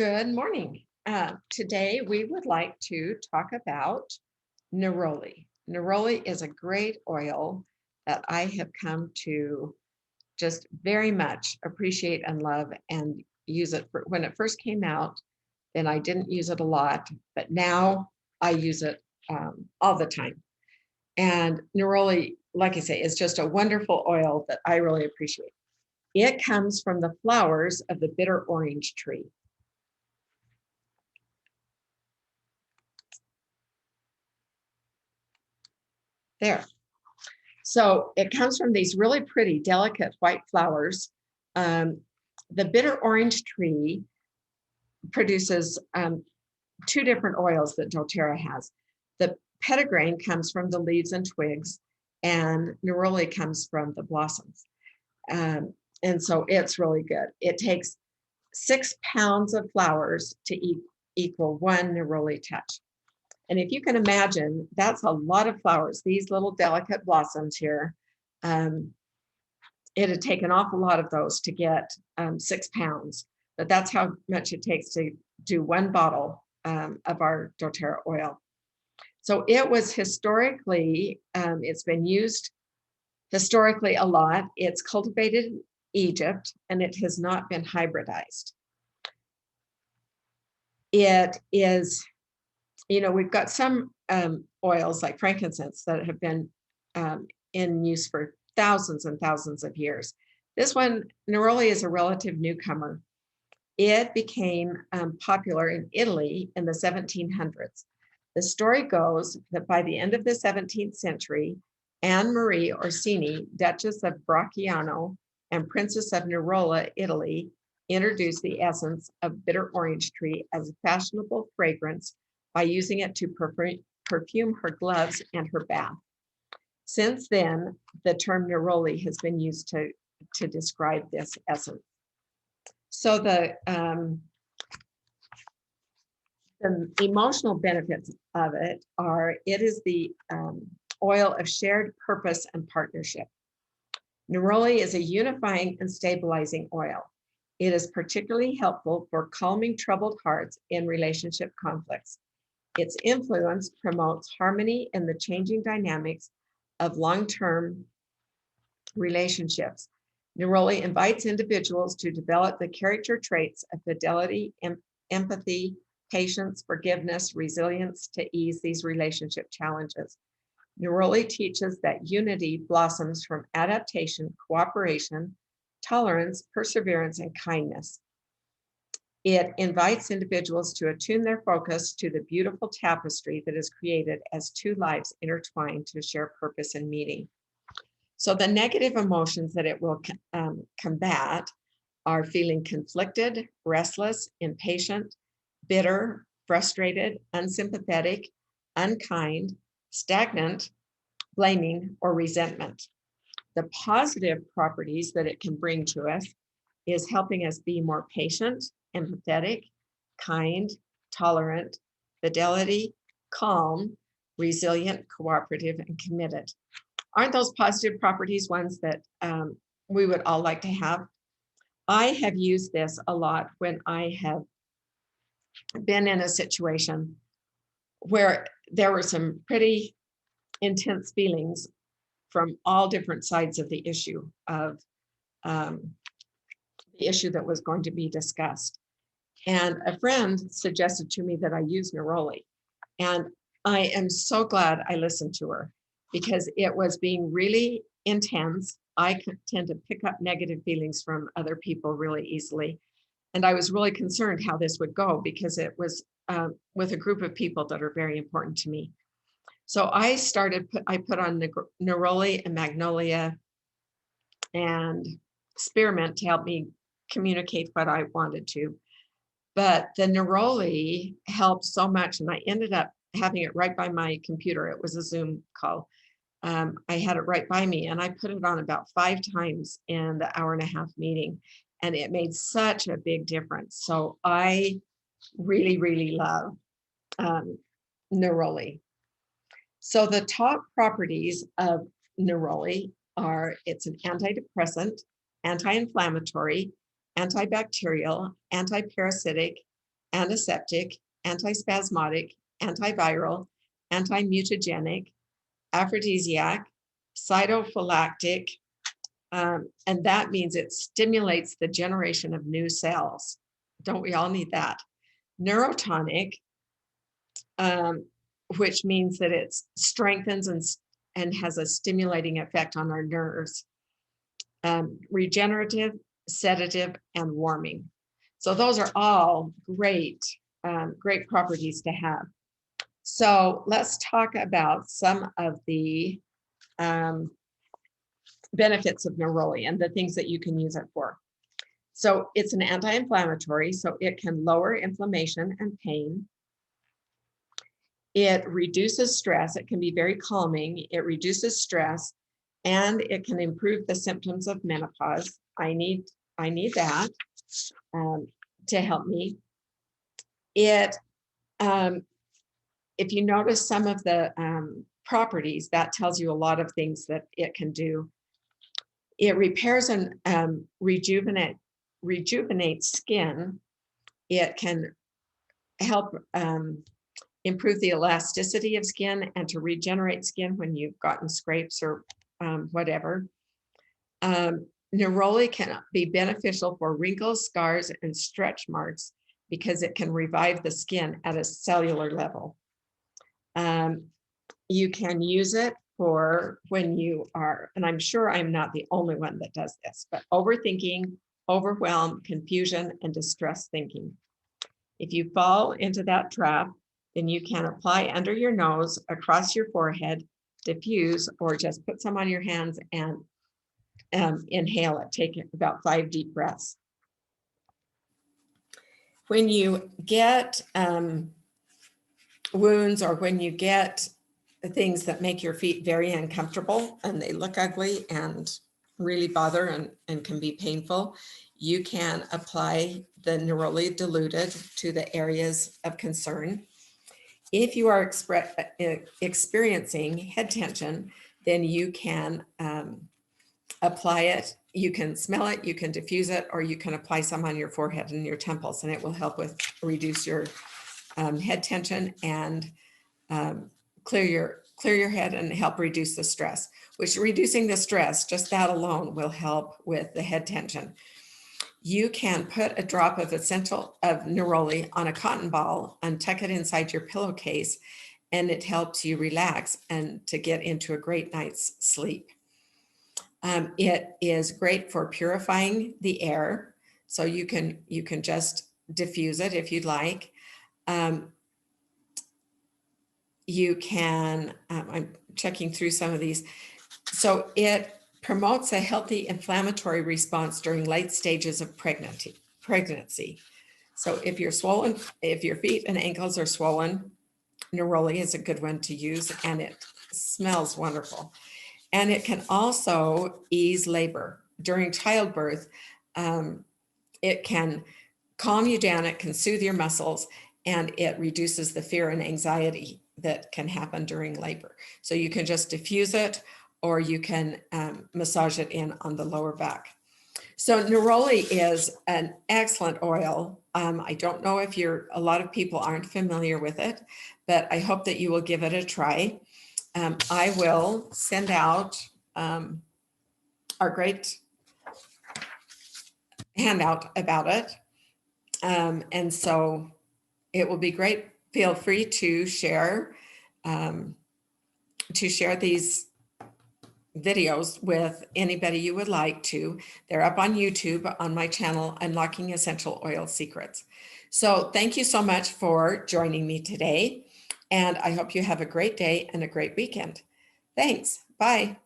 Good morning. Today we would like to talk about neroli. Neroli is a great oil that I have come to just very much appreciate and love and use it when it first came out. Then I didn't use it a lot, but now I use it all the time. And neroli, like I say, is just a wonderful oil that I really appreciate. It comes from the flowers of the bitter orange tree. There. So it comes from these really pretty, delicate white flowers. Um, the bitter orange tree produces two different oils that doTERRA has. The petitgrain comes from the leaves and twigs, and neroli comes from the blossoms. Um, and so it's really good. It takes 6 pounds of flowers to equal one neroli touch. And if you can imagine, that's a lot of flowers, these little delicate blossoms here. Um, it had taken an awful lot of those to get 6 pounds, but that's how much it takes to do one bottle of our doTERRA oil. So it was historically, it's been used historically a lot. It's cultivated in Egypt and it has not been hybridized. It is, we've got some oils like frankincense that have been in use for thousands and thousands of years. This one, neroli, is a relative newcomer. It became popular in Italy in the 1700s. The story goes that by the end of the 17th century, Anne Marie Orsini, Duchess of Bracciano and Princess of Neroli, Italy, introduced the essence of bitter orange tree as a fashionable fragrance by using it to perfume her gloves and her bath. Since then, the term neroli has been used to describe this essence. So the emotional benefits of it are, it is the oil of shared purpose and partnership. Neroli is a unifying and stabilizing oil. It is particularly helpful for calming troubled hearts in relationship conflicts. Its influence promotes harmony in the changing dynamics of long-term relationships. Neroli invites individuals to develop the character traits of fidelity, empathy, patience, forgiveness, resilience to ease these relationship challenges. Neroli teaches that unity blossoms from adaptation, cooperation, tolerance, perseverance, and kindness. It invites individuals to attune their focus to the beautiful tapestry that is created as two lives intertwine to share purpose and meaning. So the negative emotions that it will combat are feeling conflicted, restless, impatient, bitter, frustrated, unsympathetic, unkind, stagnant, blaming, or resentment. The positive properties that it can bring to us is helping us be more patient, empathetic, kind, tolerant, fidelity, calm, resilient, cooperative, and committed. Aren't those positive properties ones that we would all like to have? I have used this a lot when I have been in a situation where there were some pretty intense feelings from all different sides of the issue that was going to be discussed. And a friend suggested to me that I use neroli. And I am so glad I listened to her because it was being really intense. I tend to pick up negative feelings from other people really easily. And I was really concerned how this would go because it was with a group of people that are very important to me. So I put on neroli and magnolia and spearmint to help me communicate what I wanted to. But the neroli helped so much, and I ended up having it right by my computer. It was a Zoom call. I had it right by me, and I put it on about 5 times in the hour-and-a-half meeting, and it made such a big difference. So I really, really love neroli. So the top properties of neroli are it's an antidepressant, anti-inflammatory, antibacterial, antiparasitic, antiseptic, antispasmodic, antiviral, antimutagenic, aphrodisiac, cytophylactic, and that means it stimulates the generation of new cells. Don't we all need that? Neurotonic, which means that it strengthens and has a stimulating effect on our nerves. Regenerative, sedative, and warming. So those are all great, great properties to have. So let's talk about some of the benefits of neroli and the things that you can use it for. So it's an anti-inflammatory, so it can lower inflammation and pain. It reduces stress. It can be very calming. It reduces stress, and it can improve the symptoms of menopause. I need that to help me. It, if you notice some of the properties, that tells you a lot of things that it can do. It repairs and rejuvenates skin. It can help improve the elasticity of skin and to regenerate skin when you've gotten scrapes or whatever. Neroli can be beneficial for wrinkles, scars, and stretch marks because it can revive the skin at a cellular level. You can use it for when you are, and I'm sure I'm not the only one that does this, but overthinking, overwhelm, confusion, and distress thinking. If you fall into that trap, then you can apply under your nose, across your forehead, diffuse, or just put some on your hands and inhale it. Take about 5 deep breaths. When you get wounds, or when you get things that make your feet very uncomfortable and they look ugly and really bother and can be painful, you can apply the neroli diluted to the areas of concern. If you are experiencing head tension, then you can apply it. You can smell it, you can diffuse it, or you can apply some on your forehead and your temples, and it will help with reduce your head tension and clear your head and help reduce the stress, which reducing the stress, just that alone will help with the head tension. You can put a drop of neroli on a cotton ball and tuck it inside your pillowcase, and it helps you relax and to get into a great night's sleep. It is great for purifying the air, so you can just diffuse it if you'd like. You can, I'm checking through some of these. So it promotes a healthy inflammatory response during late stages of pregnancy. So if you're swollen, if your feet and ankles are swollen, neroli is a good one to use, and it smells wonderful. And it can also ease labor. During childbirth, it can calm you down, it can soothe your muscles, and it reduces the fear and anxiety that can happen during labor. So you can just diffuse it, or you can massage it in on the lower back. So neroli is an excellent oil. I don't know if a lot of people aren't familiar with it, but I hope that you will give it a try. I will send out our great handout about it. And so it will be great. Feel free to share these videos with anybody you would like to. They're up on YouTube on my channel, Unlocking Essential Oil Secrets. So thank you so much for joining me today, and I hope you have a great day and a great weekend. Thanks. Bye.